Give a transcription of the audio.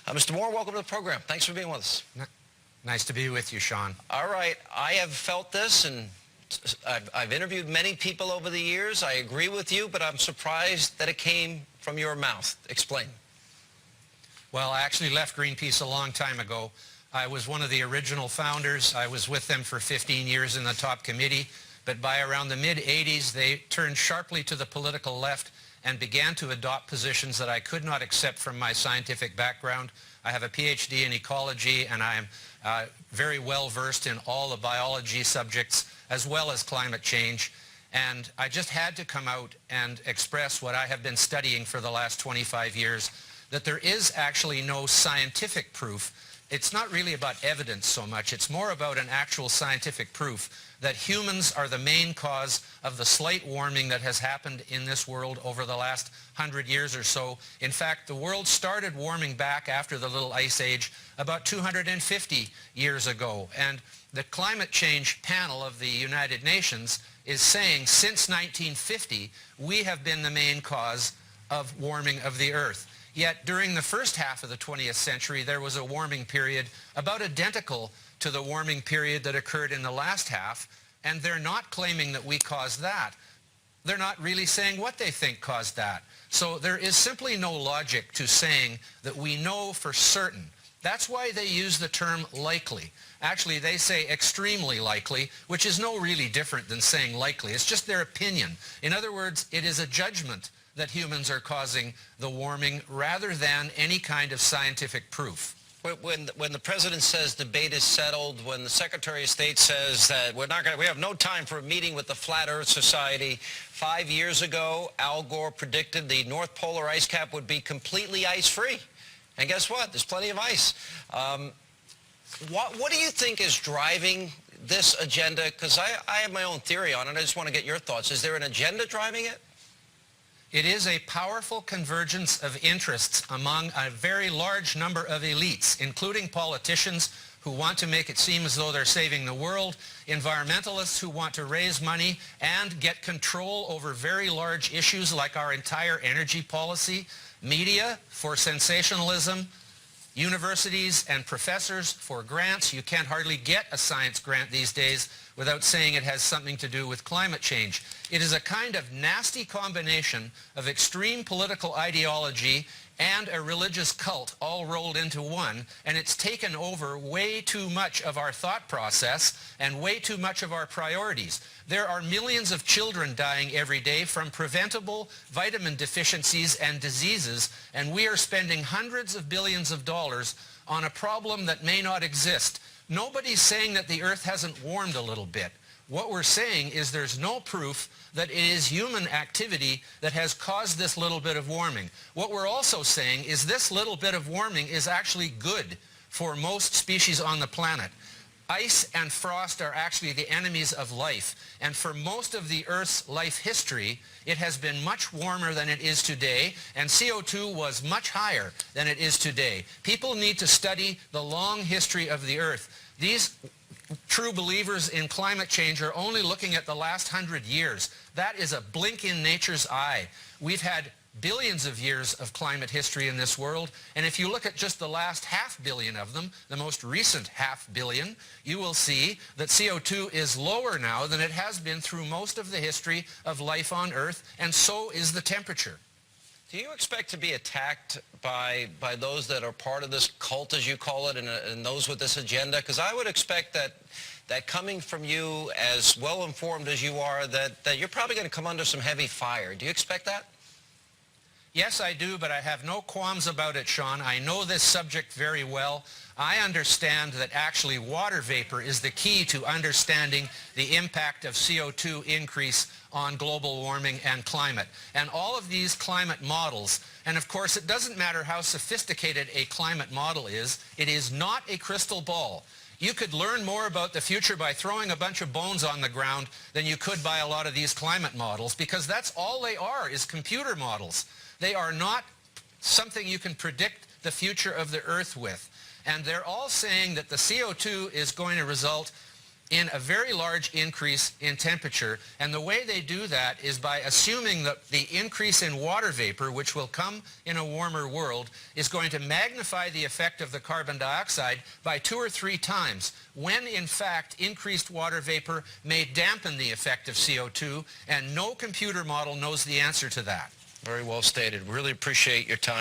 Mr. Moore, welcome to the program. Thanks for being with us. Nice to be with you, Sean. All right. I have felt this, and I've interviewed many people over the years. I agree with you, but I'm surprised that it came from your mouth. Explain. Well, I actually left Greenpeace a long time ago. I was one of the original founders. I was with them for 15 years in the top committee. But by around the mid-'80s, they turned sharply to the political left and began to adopt positions that I could not accept from my scientific background. I have a PhD in ecology, and I am very well versed in all the biology subjects as well as climate change. And I just had to come out and express what I have been studying for the last 25 years, that there is actually no scientific proof. It's not really about evidence so much. It's more about an actual scientific proof that humans are the main cause of the slight warming that has happened in this world over the last 100 years or so. In fact, the world started warming back after the Little Ice Age about 250 years ago. And the climate change panel of the United Nations is saying since 1950, we have been the main cause of warming of the Earth. Yet during the first half of the 20th century, there was a warming period about identical to the warming period that occurred in the last half, and they're not claiming that we caused that. They're not really saying what they think caused that. So there is simply no logic to saying that we know for certain. That's why they use the term likely. Actually, they say extremely likely, which is no really different than saying likely. It's just their opinion. In other words, it is a judgment that humans are causing the warming rather than any kind of scientific proof. When the president says debate is settled, when the Secretary of State says that we have no time for a meeting with the Flat Earth Society, 5 years ago, Al Gore predicted the North Polar ice cap would be completely ice-free. And guess what? There's plenty of ice. What do you think is driving this agenda? Because I have my own theory on it. I just want to get your thoughts. Is there an agenda driving it? It is a powerful convergence of interests among a very large number of elites, including politicians who want to make it seem as though they're saving the world, environmentalists who want to raise money and get control over very large issues like our entire energy policy, media for sensationalism, universities and professors for grants. You can't hardly get a science grant these days without saying it has something to do with climate change. It is a kind of nasty combination of extreme political ideology and a religious cult all rolled into one, and it's taken over way too much of our thought process and way too much of our priorities. There are millions of children dying every day from preventable vitamin deficiencies and diseases, and we are spending hundreds of billions of dollars on a problem that may not exist. Nobody's saying that the Earth hasn't warmed a little bit. What we're saying is there's no proof that it is human activity that has caused this little bit of warming. What we're also saying is this little bit of warming is actually good for most species on the planet. Ice and frost are actually the enemies of life, and for most of the Earth's life history, it has been much warmer than it is today, and CO2 was much higher than it is today. People need to study the long history of the Earth. These true believers in climate change are only looking at the last 100 years. That is a blink in nature's eye. We've had billions of years of climate history in this world, and if you look at just the last 500 million of them, the most recent 500 million, you will see that CO2 is lower now than it has been through most of the history of life on Earth, and so is the temperature. Do you expect to be attacked by those that are part of this cult, as you call it, and those with this agenda? Because I would expect that coming from you, as well-informed as you are, that you're probably going to come under some heavy fire. Do you expect that? Yes, I do, but I have no qualms about it, Sean. I know this subject very well. I understand that actually water vapor is the key to understanding the impact of CO2 increase on global warming and climate. And all of these climate models, and of course it doesn't matter how sophisticated a climate model is, it is not a crystal ball. You could learn more about the future by throwing a bunch of bones on the ground than you could by a lot of these climate models, because that's all they are, is computer models. They are not something you can predict the future of the Earth with. And they're all saying that the CO2 is going to result in a very large increase in temperature. And the way they do that is by assuming that the increase in water vapor, which will come in a warmer world, is going to magnify the effect of the carbon dioxide by 2 or 3 times, when in fact increased water vapor may dampen the effect of CO2, and no computer model knows the answer to that. Very well stated. Really appreciate your time.